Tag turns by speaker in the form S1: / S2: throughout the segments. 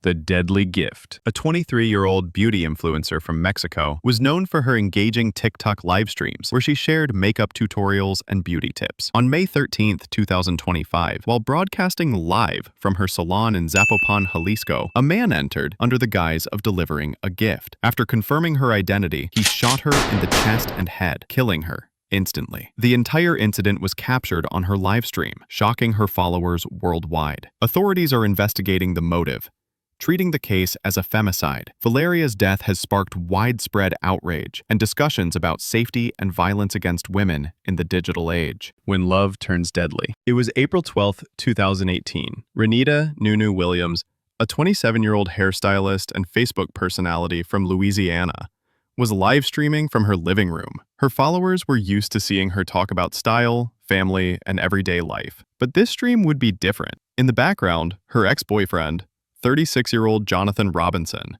S1: The Deadly Gift. A 23-year-old beauty influencer from Mexico was known for her engaging TikTok live streams where she shared makeup tutorials and beauty tips. On May 13, 2025, while broadcasting live from her salon in Zapopan, Jalisco, a man entered under the guise of delivering a gift. After confirming her identity, he shot her in the chest and head, killing her instantly. The entire incident was captured on her live stream, shocking her followers worldwide. Authorities are investigating the motive, treating the case as a femicide. Valeria's death has sparked widespread outrage and discussions about safety and violence against women in the digital age. When love turns deadly. It was April 12, 2018. Renita Nunu Williams, a 27-year-old hairstylist and Facebook personality from Louisiana, was live streaming from her living room. Her followers were used to seeing her talk about style, family, and everyday life. But this stream would be different. In the background, her ex-boyfriend, 36-year-old Jonathan Robinson,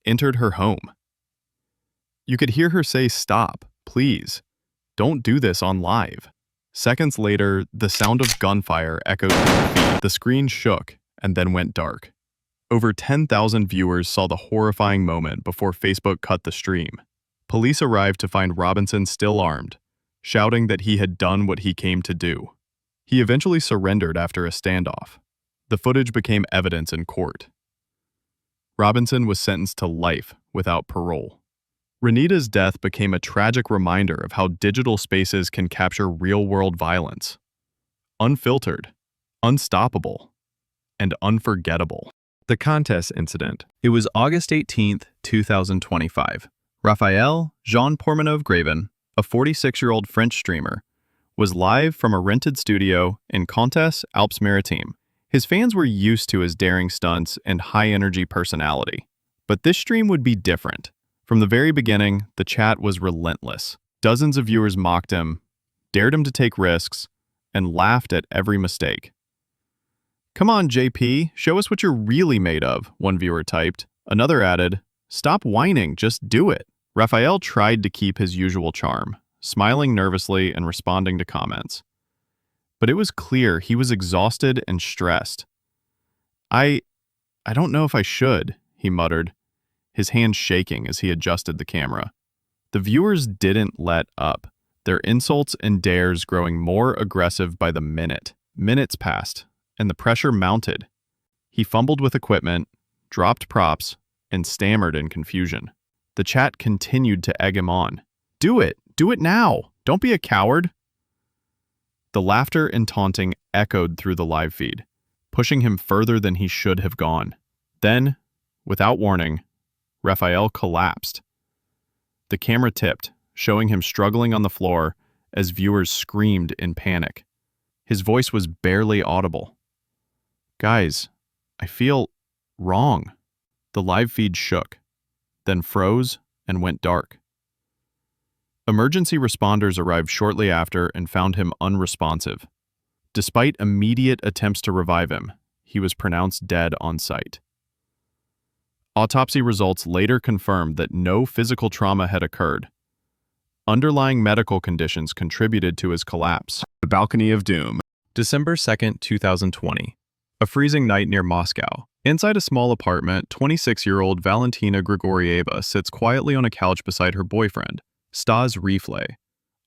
S1: entered her home. You could hear her say, "Stop, please. Don't do this on live." Seconds later, the sound of gunfire echoed through the feed. The screen shook and then went dark. Over 10,000 viewers saw the horrifying moment before Facebook cut the stream. Police arrived to find Robinson still armed, shouting that he had done what he came to do. He eventually surrendered after a standoff. The footage became evidence in court. Robinson was sentenced to life without parole. Renita's death became a tragic reminder of how digital spaces can capture real-world violence. Unfiltered, unstoppable, and unforgettable. The contest incident. It was August 18, 2025. Raphael Jean Pormanov-Graven, a 46-year-old French streamer, was live from a rented studio in Contes, Alpes-Maritimes. His fans were used to his daring stunts and high-energy personality. But this stream would be different. From the very beginning, the chat was relentless. Dozens of viewers mocked him, dared him to take risks, and laughed at every mistake. "Come on, JP, show us what you're really made of," one viewer typed. Another added, "Stop whining, just do it." Raphael tried to keep his usual charm, smiling nervously and responding to comments. But it was clear he was exhausted and stressed. I don't know if I should," he muttered, his hands shaking as he adjusted the camera. The viewers didn't let up, their insults and dares growing more aggressive by the minute. Minutes passed, and the pressure mounted. He fumbled with equipment, dropped props, and stammered in confusion. The chat continued to egg him on. Do it now! Don't be a coward!" The laughter and taunting echoed through the live feed, pushing him further than he should have gone. Then, without warning, Raphael collapsed. The camera tipped, showing him struggling on the floor as viewers screamed in panic. His voice was barely audible. "Guys, I feel wrong." The live feed shook, then froze and went dark. Emergency responders arrived shortly after and found him unresponsive. Despite immediate attempts to revive him, he was pronounced dead on sight. Autopsy results later confirmed that no physical trauma had occurred. Underlying medical conditions contributed to his collapse. The Balcony of Doom. December 2, 2020. A freezing night near Moscow. Inside a small apartment, 26-year-old Valentina Grigorieva sits quietly on a couch beside her boyfriend, Stas Reflay,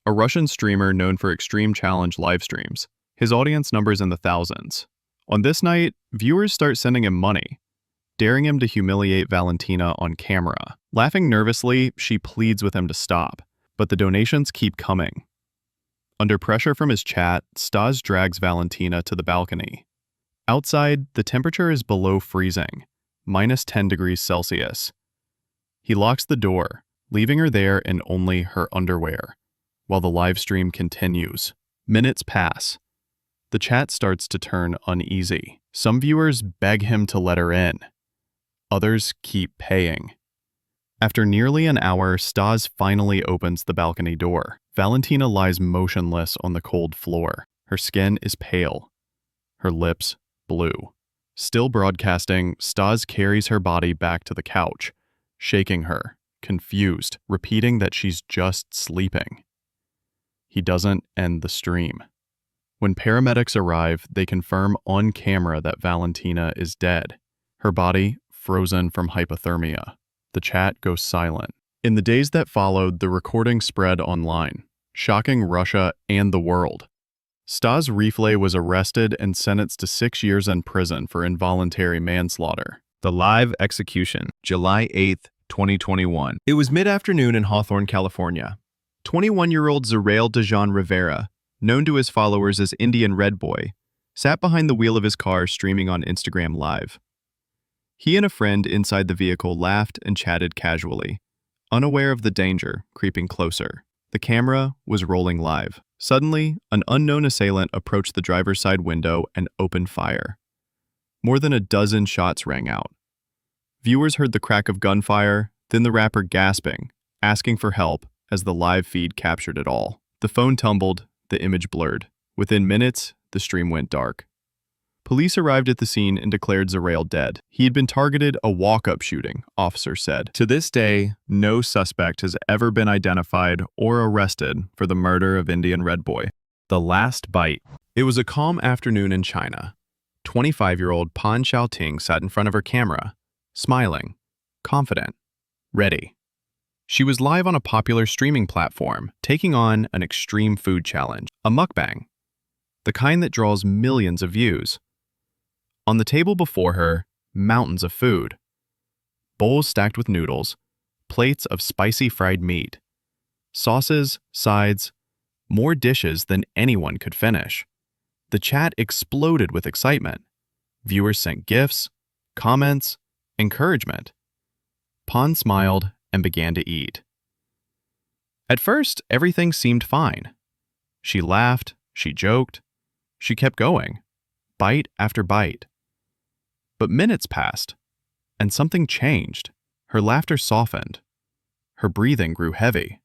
S1: a Russian streamer known for extreme challenge live streams. His audience numbers in the thousands. On this night, viewers start sending him money, daring him to humiliate Valentina on camera. Laughing nervously, she pleads with him to stop, but the donations keep coming. Under pressure from his chat, Stas drags Valentina to the balcony. Outside, the temperature is below freezing, minus 10 degrees Celsius. He locks the door, leaving her there in only her underwear, while the live stream continues. Minutes pass. The chat starts to turn uneasy. Some viewers beg him to let her in. Others keep paying. After nearly an hour, Stas finally opens the balcony door. Valentina lies motionless on the cold floor. Her skin is pale, her lips blue. Still broadcasting, Stas carries her body back to the couch, shaking her, confused, repeating that she's just sleeping. He doesn't end the stream. When paramedics arrive, they confirm on camera that Valentina is dead, her body
S2: frozen from hypothermia. The chat goes silent. In the days that followed, the recording spread online, shocking Russia and the world. Stas Rifle was arrested and sentenced to 6 years in prison for involuntary manslaughter.
S1: The live execution, July 8, 2021. It was mid-afternoon in Hawthorne, California. 21-year-old Zarael Dejan Rivera, known to his followers as Indian Red Boy, sat behind the wheel of his car streaming on Instagram Live. He and a friend inside the vehicle laughed and chatted casually, unaware of the danger creeping closer. The camera was rolling live. Suddenly, an unknown assailant approached the driver's side window and opened fire. More than a dozen shots rang out. Viewers heard the crack of gunfire, then the rapper gasping, asking for help as the live feed captured it all. The phone tumbled, the image blurred. Within minutes, the stream went dark. Police arrived at the scene and declared Zarael dead. He had been targeted a walk-up shooting, officers said. To this day, no suspect has ever been identified or arrested for the murder of Indian Red Boy. The last bite. It was a calm afternoon in China. 25-year-old Pan Xiaoting sat in front of her camera, smiling, confident, ready. She was live on a popular streaming platform, taking on an extreme food challenge, a mukbang, the kind that draws millions of views. On the table before her, mountains of food. Bowls stacked with noodles, plates of spicy fried meat, sauces, sides, more dishes than anyone could finish. The chat exploded with excitement. Viewers sent gifts, comments, encouragement. Pan smiled and began to eat. At first, everything seemed fine. She laughed, she joked, she kept going, bite after bite. But minutes passed, and something changed. Her laughter softened. Her breathing grew heavy.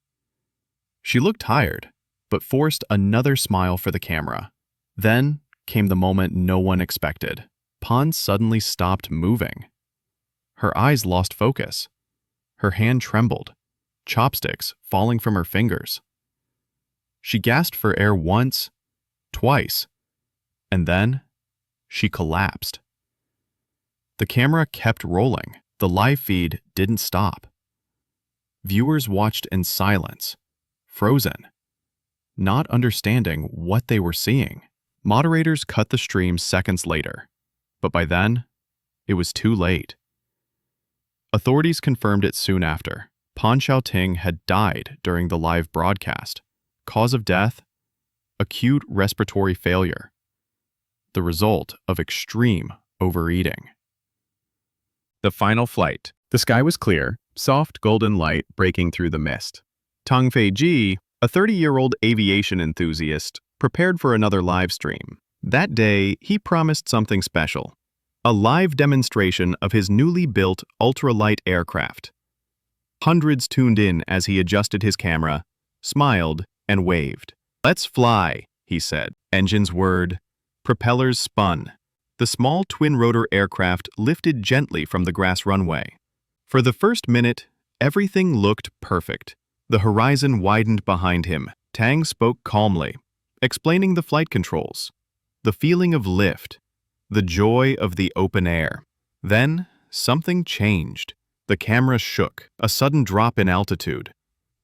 S1: She looked tired, but forced another smile for the camera. Then came the moment no one expected. Pan suddenly stopped moving. Her eyes lost focus. Her hand trembled, chopsticks falling from her fingers. She gasped for air once, twice, and then she collapsed. The camera kept rolling. The live feed didn't stop. Viewers watched in silence, frozen, not understanding what they were seeing. Moderators cut the stream seconds later, but by then, it was too late. Authorities confirmed it soon after. Pan Xiaoting had died during the live broadcast. Cause of death? Acute respiratory failure. The result of extreme overeating. The final flight. The sky was clear, soft golden light breaking through the mist. Tang Feiji, a 30-year-old aviation enthusiast, prepared for another live stream. That day, he promised something special. A live demonstration of his newly built ultralight aircraft. Hundreds tuned in as he adjusted his camera, smiled, and waved. "Let's fly," he said. Engines whirred. Propellers spun. The small twin-rotor aircraft lifted gently from the grass runway. For the first minute, everything looked perfect. The horizon widened behind him. Tang spoke calmly, explaining the flight controls, the feeling of lift, the joy of the open air. Then, something changed. The camera shook, a sudden drop in altitude.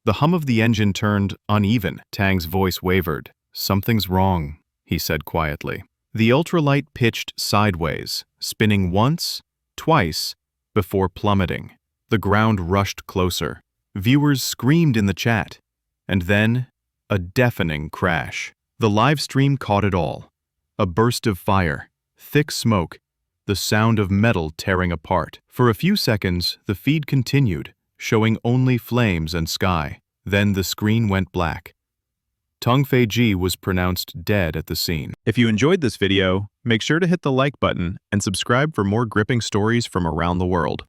S1: The hum of the engine turned uneven. Tang's voice wavered. "Something's wrong," he said quietly. The ultralight pitched sideways, spinning once, twice, before plummeting. The ground rushed closer. Viewers screamed in the chat. And then, a deafening crash. The live stream caught it all. A burst of fire, thick smoke, the sound of metal tearing apart. For a few seconds, the feed continued, showing only flames and sky. Then the screen went black. Tang Feiji was pronounced dead at the scene. If you enjoyed this video, make sure to hit the like button and subscribe for more gripping stories from around the world.